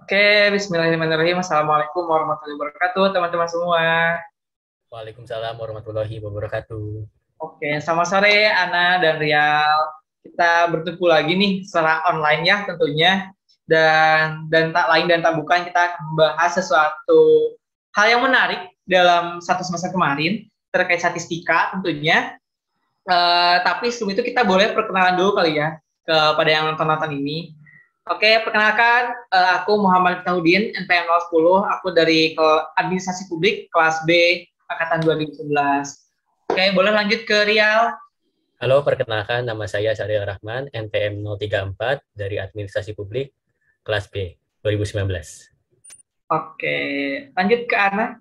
Oke, bismillahirrahmanirrahim. Assalamualaikum warahmatullahi wabarakatuh, teman-teman semua. Waalaikumsalam warahmatullahi wabarakatuh. Oke, selamat sore Ana dan Rial. Kita bertemu lagi nih secara online ya tentunya. Dan tak lain dan tak bukan kita akan membahas sesuatu hal yang menarik dalam satu semester kemarin terkait statistika tentunya. Tapi sebelum itu kita boleh perkenalan dulu kali ya kepada yang nonton-nonton ini. Oke, perkenalkan aku Muhammad Tahudin, NPM 010, aku dari Administrasi Publik kelas B angkatan 2011. Oke, boleh lanjut ke Rial. Halo, perkenalkan nama saya Syariel Rahman, NPM 034 dari Administrasi Publik, kelas B, 2019. Oke, lanjut ke Ana.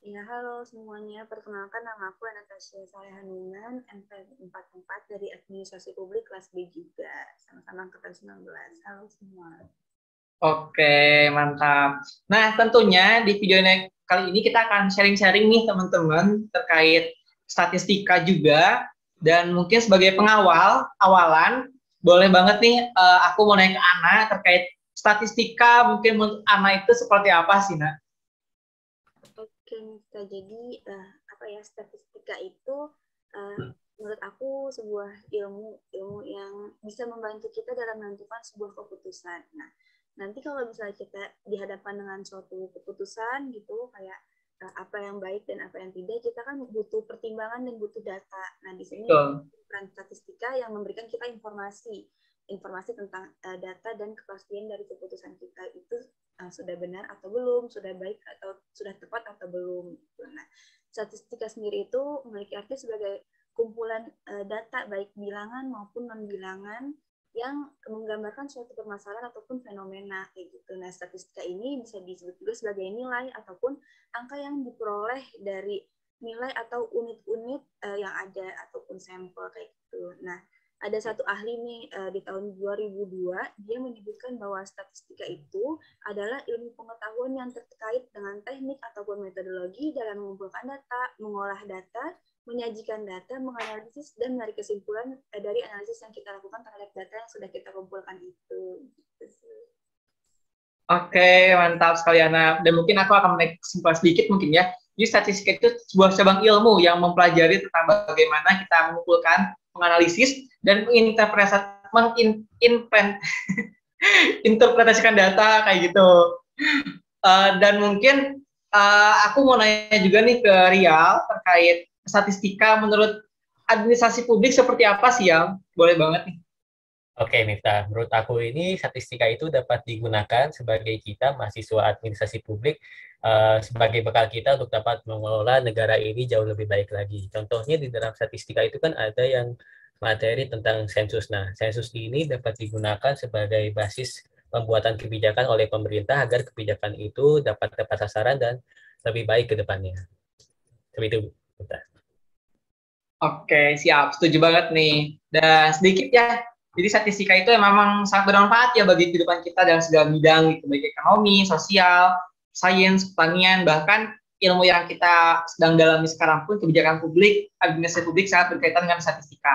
Ya, halo semuanya. Perkenalkan nama aku Anastasia Salehanunan, NPM 44 dari Administrasi Publik kelas B juga. Sama-sama angkatan 19. Halo semua. Oke, mantap. Nah, tentunya di video ini, kali ini kita akan sharing-sharing nih teman-teman terkait statistika juga. Dan mungkin sebagai awalan, boleh banget nih aku mau nanya ke Ana terkait statistika, mungkin menurut Ana itu seperti apa sih, Nak? Oke, Mika. Jadi statistika itu menurut aku sebuah ilmu yang bisa membantu kita dalam menentukan sebuah keputusan. Nah, nanti kalau misalnya kita dihadapkan dengan suatu keputusan gitu, kayak apa yang baik dan apa yang tidak, kita kan butuh pertimbangan dan butuh data. Nah, di sini peran statistika yang memberikan kita informasi tentang data dan kepastian dari keputusan kita itu sudah benar atau belum, sudah baik atau sudah tepat atau belum. Nah, statistika sendiri itu memiliki arti sebagai kumpulan data baik bilangan maupun non bilangan yang menggambarkan suatu permasalahan ataupun fenomena kayak gitu. Nah, statistika ini bisa disebut juga sebagai nilai ataupun angka yang diperoleh dari nilai atau unit-unit yang ada ataupun sampel kayak gitu. Nah, ada satu ahli nih di tahun 2002, dia menyebutkan bahwa statistika itu adalah ilmu pengetahuan yang terkait dengan teknik ataupun metodologi dalam mengumpulkan data, mengolah data, menyajikan data, menganalisis, dan menarik kesimpulan dari analisis yang kita lakukan terhadap data yang sudah kita kumpulkan itu. Oke, mantap sekali Ana. Dan mungkin aku akan menaik kesimpulan sedikit mungkin ya. Jadi statistika itu sebuah cabang ilmu yang mempelajari tentang bagaimana kita mengumpulkan, menganalisis, dan interpretasikan data kayak gitu. Dan mungkin aku mau nanya juga nih ke Rial terkait statistika menurut administrasi publik seperti apa sih ya? Boleh banget nih. Oke, Miftah. Menurut aku ini statistika itu dapat digunakan sebagai kita mahasiswa administrasi publik sebagai bekal kita untuk dapat mengelola negara ini jauh lebih baik lagi. Contohnya di dalam statistika itu kan ada yang materi tentang sensus. Nah, sensus ini dapat digunakan sebagai basis pembuatan kebijakan oleh pemerintah agar kebijakan itu dapat tepat sasaran dan lebih baik ke depannya. Seperti itu, Miftah. Oke, siap. Setuju banget nih. Dan sedikit ya, jadi statistika itu memang sangat bermanfaat ya bagi kehidupan kita dalam segala bidang, gitu, baik ekonomi, sosial, sains, pertanian, bahkan ilmu yang kita sedang dalami sekarang pun kebijakan publik, administrasi publik sangat berkaitan dengan statistika.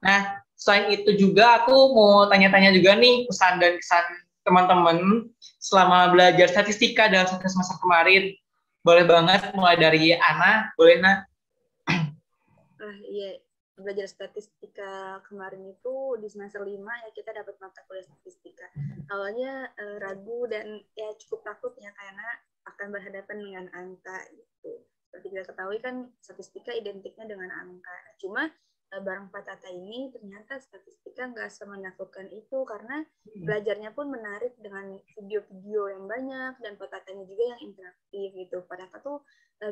Nah, selain itu juga aku mau tanya-tanya juga nih pesan dan kesan teman-teman selama belajar statistika dalam satu semester kemarin. Boleh banget mulai dari Ana, boleh Nah? Iya, belajar statistika kemarin itu di semester 5 ya kita dapat mata kuliah statistika. Awalnya ragu dan ya cukup takut ya karena akan berhadapan dengan angka gitu. Seperti kita ketahui kan statistika identiknya dengan angka. Cuma bareng Pak Tata ini ternyata statistika nggak semenakutkan itu karena belajarnya pun menarik dengan video-video yang banyak dan Pak Tatanya juga yang interaktif gitu. Pak Tata tuh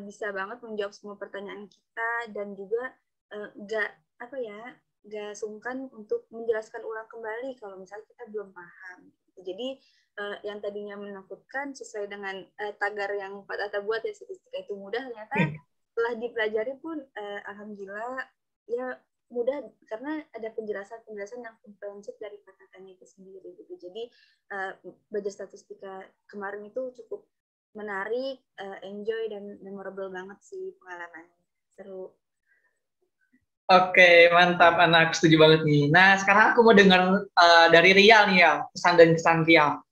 bisa banget menjawab semua pertanyaan kita dan juga nggak nggak sungkan untuk menjelaskan ulang kembali kalau misalnya kita belum paham. Jadi yang tadinya menakutkan sesuai dengan tagar yang Pak Tata buat ya statistika itu mudah, ternyata setelah dipelajari pun alhamdulillah ya mudah karena ada penjelasan yang komprehensif dari Pak Tatanya itu sendiri gitu. Jadi belajar statistika kemarin itu cukup menarik, enjoy dan memorable banget sih pengalamannya. Seru. Oke, mantap anak, setuju banget nih. Nah, sekarang aku mau dengar dari Rial nih ya, pesan dan kesan Rial.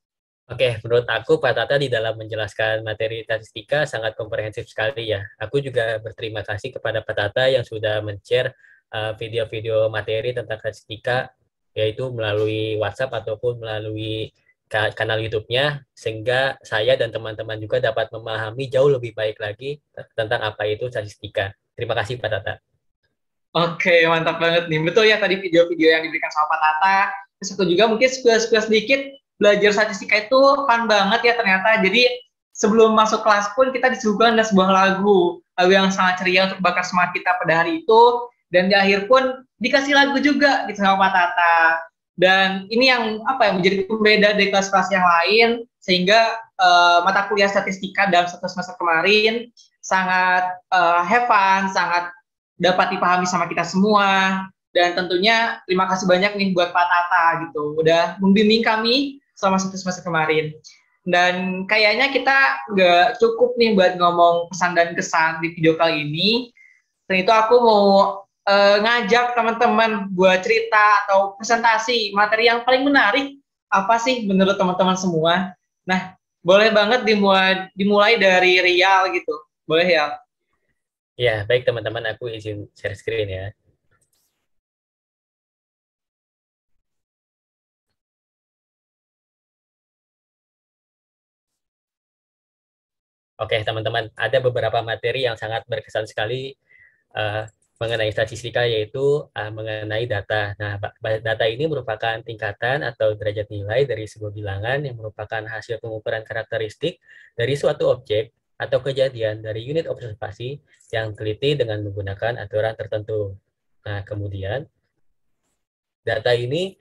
Oke, menurut aku Pak Tata di dalam menjelaskan materi statistika sangat komprehensif sekali ya. Aku juga berterima kasih kepada Pak Tata yang sudah men-share video-video materi tentang statistika, yaitu melalui WhatsApp ataupun melalui kanal YouTube-nya, sehingga saya dan teman-teman juga dapat memahami jauh lebih baik lagi tentang apa itu statistika. Terima kasih Pak Tata. Oke, mantap banget nih. Betul ya tadi video-video yang diberikan sama Pak Tata. Terus aku juga mungkin sekilas sedikit belajar statistika itu fun banget ya ternyata. Jadi sebelum masuk kelas pun kita disuguhkan dengan sebuah lagu yang sangat ceria untuk bakar semangat kita pada hari itu. Dan di akhir pun dikasih lagu juga gitu sama Pak Tata. Dan ini yang menjadi pembeda dari kelas-kelas yang lain, sehingga mata kuliah statistika dalam satu semester kemarin sangat have fun, sangat dapat dipahami sama kita semua. Dan tentunya terima kasih banyak nih buat Pak Tata gitu, udah membimbing kami selama satu semester kemarin. Dan kayaknya kita nggak cukup nih buat ngomong pesan dan kesan di video kali ini. Dan itu aku mau ngajak teman-teman buat cerita atau presentasi materi yang paling menarik apa sih menurut teman-teman semua. Nah, boleh banget dimulai dari Rial gitu. Boleh ya? Ya, baik teman-teman, aku izin share screen ya. Oke, teman-teman, ada beberapa materi yang sangat berkesan sekali mengenai statistika, yaitu mengenai data. Nah, data ini merupakan tingkatan atau derajat nilai dari sebuah bilangan yang merupakan hasil pengukuran karakteristik dari suatu objek atau kejadian dari unit observasi yang teliti dengan menggunakan aturan tertentu. Nah, kemudian data ini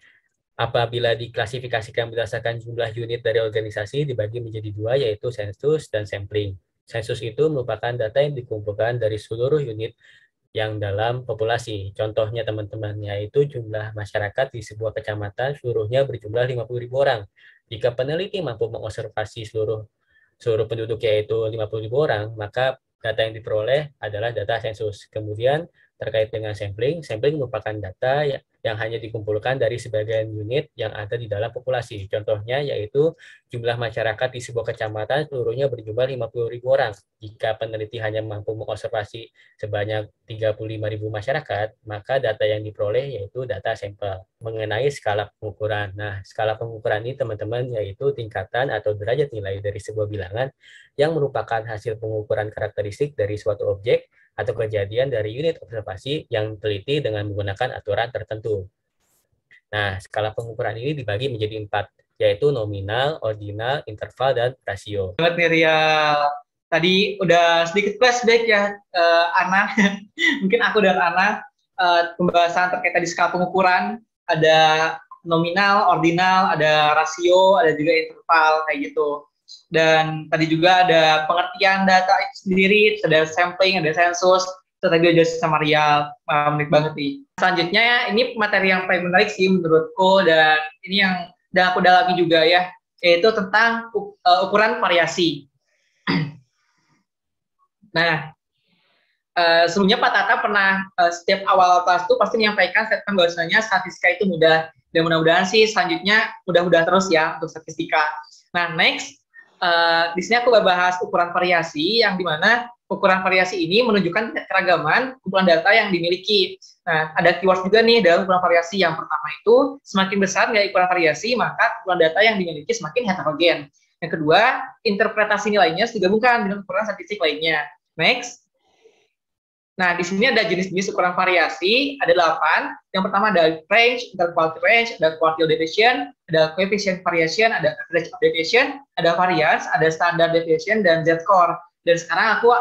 apabila diklasifikasikan berdasarkan jumlah unit dari organisasi dibagi menjadi dua, yaitu sensus dan sampling. Sensus itu merupakan data yang dikumpulkan dari seluruh unit yang dalam populasi. Contohnya teman-teman, yaitu jumlah masyarakat di sebuah kecamatan seluruhnya berjumlah 50.000 orang. Jika peneliti mampu mengobservasi seluruh penduduk yaitu 50.000 orang, maka data yang diperoleh adalah data sensus. Kemudian terkait dengan sampling merupakan data yang hanya dikumpulkan dari sebagian unit yang ada di dalam populasi. Contohnya yaitu jumlah masyarakat di sebuah kecamatan seluruhnya berjumlah 50.000 orang. Jika peneliti hanya mampu mengobservasi sebanyak 35.000 masyarakat, maka data yang diperoleh yaitu data sampel. Mengenai skala pengukuran. Nah, skala pengukuran ini teman-teman yaitu tingkatan atau derajat nilai dari sebuah bilangan yang merupakan hasil pengukuran karakteristik dari suatu objek atau kejadian dari unit observasi yang teliti dengan menggunakan aturan tertentu. Nah, skala pengukuran ini dibagi menjadi 4, yaitu nominal, ordinal, interval, dan rasio. Banget nih Rial. Tadi udah sedikit flashback ya, Ana. Mungkin aku dan Ana, pembahasan terkait tadi skala pengukuran, ada nominal, ordinal, ada rasio, ada juga interval, kayak gitu. Dan tadi juga ada pengertian data itu sendiri, ada sampling, ada sensus, itu tadi udah sama Rial, menarik banget nih. Selanjutnya ini materi yang paling menarik sih menurutku, dan ini yang aku dalami juga ya, yaitu tentang ukuran variasi. Nah, sebelumnya Pak Tata pernah setiap awal kelas itu pasti menyampaikan statement bahwasanya statistika itu mudah, dan mudah-mudahan sih selanjutnya mudah-mudah terus ya untuk statistika. Nah, next, di sini aku bahas ukuran variasi, yang dimana ukuran variasi ini menunjukkan keragaman kumpulan data yang dimiliki. Nah, ada keyword juga nih dalam ukuran variasi. Yang pertama itu, semakin besar nilai ukuran variasi, maka kumpulan data yang dimiliki semakin heterogen. Yang kedua, interpretasi nilainya digabungkan dengan ukuran statistik lainnya. Next. Nah, di sini ada jenis-jenis ukuran variasi, ada 8. Yang pertama ada range, ada quality range, ada quartile deviation, ada coefficient variation, ada average deviation, ada variance, ada standard deviation, dan z-score. Dan sekarang aku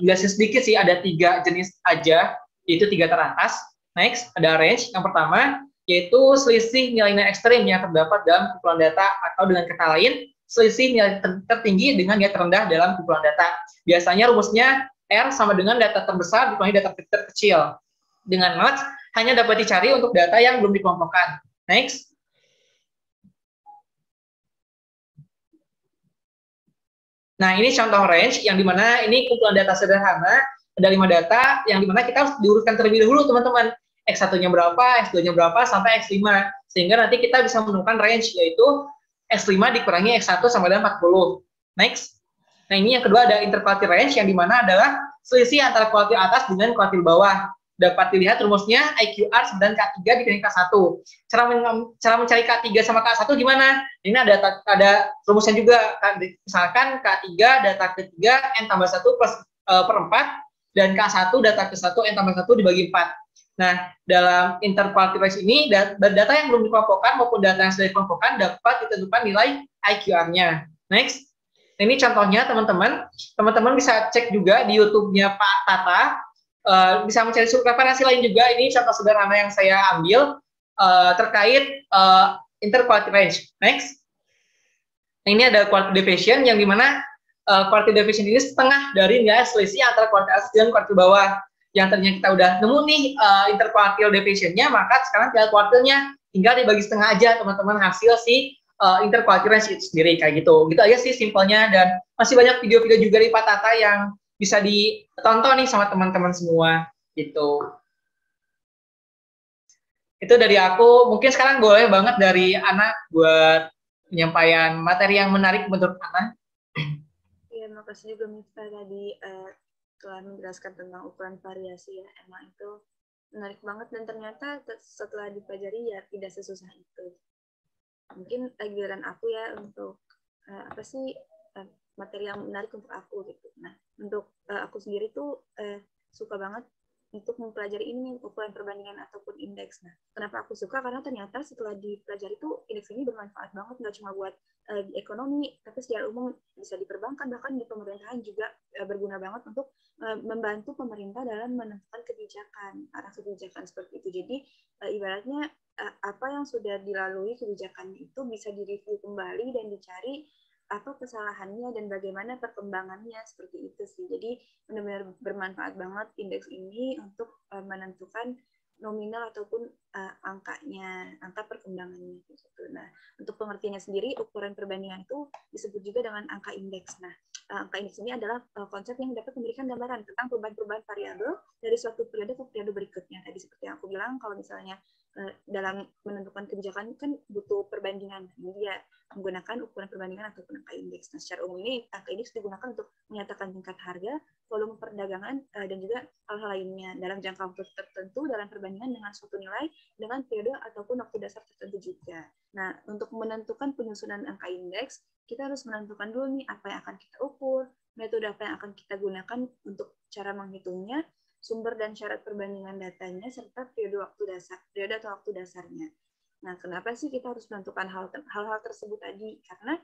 jelasin sedikit sih, ada 3 jenis aja, yaitu 3 teratas. Next, ada range. Yang pertama, yaitu selisih nilai-nilai ekstrim yang terdapat dalam kumpulan data, atau dengan kata lain, selisih nilai tertinggi dengan nilai terendah dalam kumpulan data. Biasanya rumusnya R sama dengan data terbesar dikurangi data terkecil. Dengan notes, hanya dapat dicari untuk data yang belum dikelompokkan. Next. Nah, ini contoh range, yang dimana ini kumpulan data sederhana, ada 5 data, yang dimana kita harus diurutkan terlebih dahulu, teman-teman. X1-nya berapa, X2-nya berapa, sampai X5. Sehingga nanti kita bisa menemukan range, yaitu X5 dikurangi X1 sama dengan 40. Next. Nah, ini yang kedua ada interquartile range yang dimana adalah selisih antara kuartil atas dengan kuartil bawah. Dapat dilihat rumusnya IQR sama dengan K3 dikali K1. Cara mencari K3 sama K1 gimana? Ini ada rumusnya juga. Misalkan K3 data ketiga N tambah 1 plus per 4 dan K1 data ke-1 N tambah 1 dibagi 4. Nah, dalam interquartile range ini data yang belum dikelompokkan maupun data yang sudah dikelompokkan dapat ditentukan nilai IQR-nya. Next. Ini contohnya teman-teman bisa cek juga di YouTube-nya Pak Tata, bisa mencari referensi lain juga. Ini contoh sederhana yang saya ambil terkait interquartile range. Next, nah, ini ada quartile deviation yang dimana quartile deviation ini setengah dari nilai selisih antara kuartil atas dan kuartil bawah. Yang ternyata kita udah nemu nih interquartile deviation-nya, maka sekarang tinggal kuartilnya tinggal dibagi setengah aja teman-teman hasil si interquartile range itu sendiri kayak gitu. Gitu aja sih simpelnya, dan masih banyak video-video juga di Pak Tata yang bisa ditonton nih sama teman-teman semua gitu. Itu dari aku. Mungkin sekarang boleh banget dari Ana buat penyampaian materi yang menarik menurut Ana. Iya, makasih juga Miftah tadi telah menjelaskan tentang ukuran variasi ya. Emang itu menarik banget dan ternyata setelah dipelajari ya tidak sesusah itu. Mungkin giliran aku ya untuk apa sih materi yang menarik untuk aku gitu. Nah, untuk aku sendiri tuh suka banget untuk mempelajari ini ukuran perbandingan ataupun indeks. Nah, kenapa aku suka? Karena ternyata setelah dipelajari tuh indeks ini bermanfaat banget, nggak cuma buat di ekonomi, tapi secara umum bisa di perbankan, bahkan di pemerintahan juga berguna banget untuk membantu pemerintah dalam menentukan kebijakan, arah kebijakan seperti itu. Jadi ibaratnya apa yang sudah dilalui kebijakannya itu bisa direview kembali dan dicari apa kesalahannya dan bagaimana perkembangannya, seperti itu sih. Jadi benar-benar bermanfaat banget indeks ini untuk menentukan nominal ataupun angkanya, angka perkembangannya gitu. Nah, untuk pengertiannya sendiri, ukuran perbandingan itu disebut juga dengan angka indeks. Nah, angka indeks ini adalah konsep yang dapat memberikan gambaran tentang perubahan-perubahan variabel dari suatu periode ke periode berikutnya. Tadi seperti yang aku bilang, kalau misalnya dalam menentukan kebijakan kan butuh perbandingan. Dia menggunakan ukuran perbandingan ataupun angka indeks. Nah, secara umum ini angka indeks digunakan untuk menyatakan tingkat harga, volume perdagangan, dan juga hal-hal lainnya dalam jangka waktu tertentu dalam perbandingan dengan suatu nilai dengan periode ataupun waktu dasar tertentu juga. Nah, untuk menentukan penyusunan angka indeks, kita harus menentukan dulu nih apa yang akan kita ukur, metode apa yang akan kita gunakan untuk cara menghitungnya, sumber dan syarat perbandingan datanya, serta periode atau waktu dasarnya. Nah, kenapa sih kita harus menentukan hal-hal tersebut tadi? Karena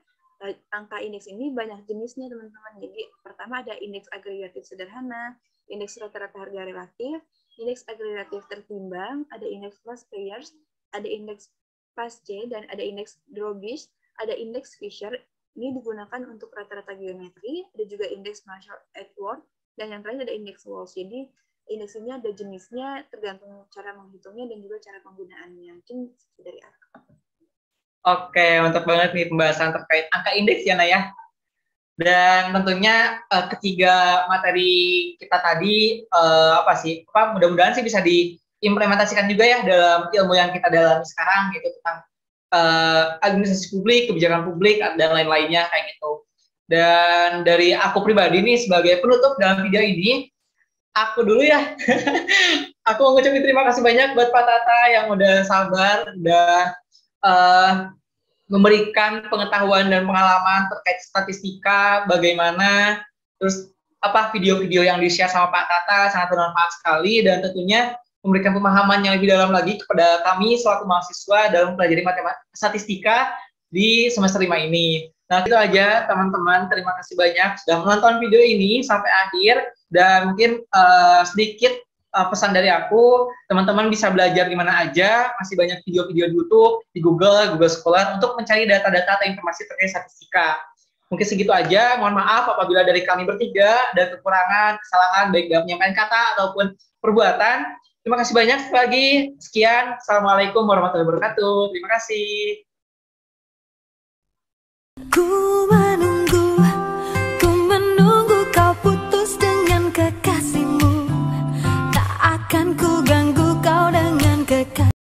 angka indeks ini banyak jenisnya, teman-teman. Jadi, pertama ada indeks agregatif sederhana, indeks rata-rata harga relatif, indeks agregatif tertimbang, ada indeks class pairs, ada indeks PASC, dan ada indeks Drawbridge, ada indeks Fisher. Ini digunakan untuk rata-rata geometri, ada juga indeks Marshall-Edwards, dan yang terakhir ada indeks Walsh. Jadi, indeks ini ada jenisnya tergantung cara menghitungnya dan juga cara penggunaannya. Mungkin dari aku. Oke, mantap banget nih pembahasan terkait angka indeks ya, Naya. Dan tentunya ketiga materi kita tadi mudah-mudahan sih bisa diimplementasikan juga ya dalam ilmu yang kita dalami sekarang gitu, tentang administrasi publik, kebijakan publik, dan lain-lainnya kayak gitu. Dan dari aku pribadi nih sebagai penutup dalam video ini, aku dulu ya. Aku mau ngucapin terima kasih banyak buat Pak Tata yang udah sabar, udah memberikan pengetahuan dan pengalaman terkait statistika, bagaimana, terus video-video yang di-share sama Pak Tata sangat bermanfaat sekali, dan tentunya memberikan pemahaman yang lebih dalam lagi kepada kami selaku mahasiswa dalam mempelajari statistika di semester 5 ini. Nah, itu aja teman-teman, terima kasih banyak sudah menonton video ini sampai akhir, dan mungkin sedikit pesan dari aku, teman-teman bisa belajar di mana aja, masih banyak video-video di YouTube, di Google Scholar untuk mencari data-data atau informasi terkait statistika. Mungkin segitu aja, mohon maaf apabila dari kami bertiga ada kekurangan, kesalahan, baik dalam penyampaian kata ataupun perbuatan. Terima kasih banyak lagi, sekian, Assalamualaikum warahmatullahi wabarakatuh, terima kasih. Ku menunggu kau putus dengan kekasih.